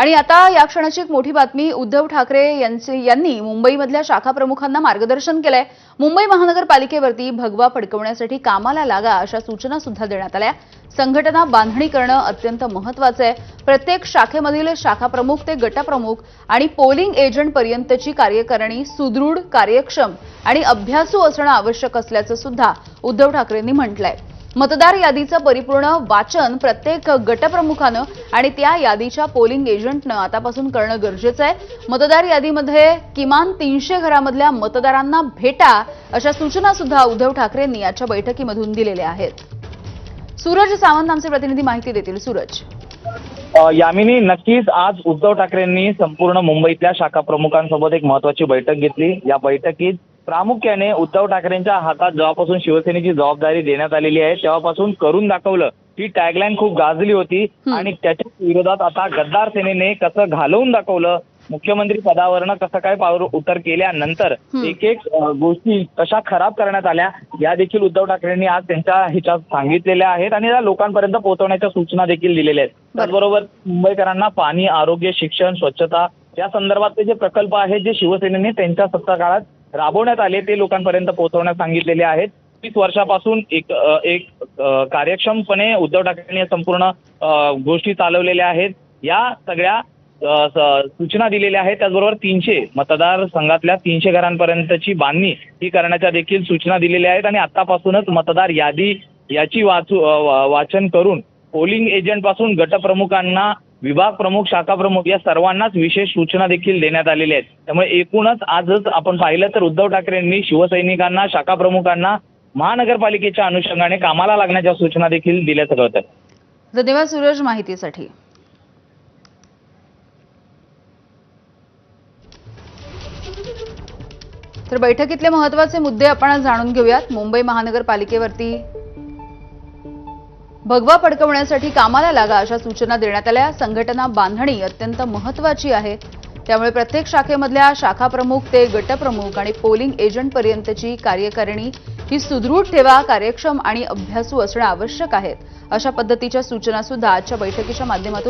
आणि आता या क्षणाची एक मोठी बातमी। उद्धव ठाकरे यांनी मुंबईमधल्या शाखा प्रमुखांना मार्गदर्शन केलंय। मुंबई महानगरपालिकेवरती भगवा फडकवण्यासाठी कामाला लागा अशा सूचना सुद्धा देण्यात आल्या। संघटना बांधणी करणं अत्यंत महत्त्वाचं आहे। प्रत्येक शाखेमधील शाखा प्रमुख ते गटप्रमुख आणि पोलिंग एजंट पर्यंतची कार्यकारिणी सुदृढ, कार्यक्षम आणि अभ्यासू असणं आवश्यक असल्याचं सुद्धा उद्धव ठाकरेंनी म्हटलंय। मतदार यादीचं परिपूर्ण वाचन प्रत्येक गटप्रमुखानं आणि त्या यादीच्या पोलिंग एजंटनं आतापासून करणं गरजेचं आहे। मतदार यादीमध्ये किमान 300 घरामधल्या मतदारांना भेटा अशा सूचना सुद्धा उद्धव ठाकरेंनी आजच्या बैठकीमधून दिलेल्या आहेत। सूरज सावंत आमचे प्रतिनिधी माहिती देतील। सूरज, यामिनी, नक्कीच आज उद्धव ठाकरेंनी संपूर्ण मुंबईतल्या शाखा प्रमुखांसोबत एक महत्त्वाची बैठक घेतली। या बैठकीत प्रामुख्याने उद्धव ठाकरेंच्या हातात जेव्हापासून शिवसेनेची जबाबदारी देण्यात आलेली आहे तेव्हापासून करून दाखवलं ही टॅगलाईन खूप गाजली होती आणि त्याच्या विरोधात आता गद्दार सेनेने कसं घालवून दाखवलं, मुख्यमंत्री पदावरनं कसं काय पाऊल उतर केल्यानंतर एक एक गोष्टी कशा खराब करण्यात आल्या या देखील उद्धव ठाकरेंनी आज त्यांच्या ह्याच्यात सांगितलेल्या आहेत आणि त्या लोकांपर्यंत पोहोचवण्याच्या सूचना देखील दिलेल्या आहेत। त्याचबरोबर मुंबईकरांना पाणी, आरोग्य, शिक्षण, स्वच्छता या संदर्भातले जे प्रकल्प आहेत जे शिवसेनेने त्यांच्या सत्ता काळात राबवण्यात आले ते लोकांपर्यंत पोहोचवण्यास सांगितलेले आहेत। 30 वर्षापासून एक कार्यक्षमपणे उद्धव ठाकरेंनी संपूर्ण गोष्टी चालवलेल्या आहेत। या सगळ्या सूचना दिलेल्या आहेत। त्याचबरोबर 300 मतदारसंघातल्या 300 घरांपर्यंतची बांधणी ही करण्याच्या देखील सूचना दिलेल्या आहेत आणि आतापासूनच मतदार यादी याची वाचन करून पोलिंग एजंट पासून गटप्रमुखांना, विभाग प्रमुख, शाखा प्रमुख या सर्वांनाच विशेष सूचना देखील देण्यात आलेल्या आहेत। त्यामुळे एकूणच आजच आपण पाहिलं तर उद्धव ठाकरेंनी शिवसैनिकांना, शाखा प्रमुखांना महानगरपालिकेच्या अनुषंगाने कामाला लागण्याच्या सूचना देखील दिल्याचं कळतं। धन्यवाद सूरज माहितीसाठी। तर बैठकीतले महत्त्वाचे मुद्दे आपण जाणून घेऊयात। मुंबई महानगरपालिकेवरती भगवा फडकवण्यासाठी कामाला लागा अशा सूचना देण्यात आल्या। संघटना बांधणी अत्यंत महत्त्वाची आहे, त्यामुळे प्रत्येक शाखेमधल्या शाखा प्रमुख ते गटप्रमुख आणि पोलिंग एजंट पर्यंतची कार्यकारिणी ही सुदृढ ठेवा, कार्यक्षम आणि अभ्यासू असणं आवश्यक आहे अशा पद्धतीच्या सूचना सुद्धा आजच्या बैठकीच्या माध्यमातून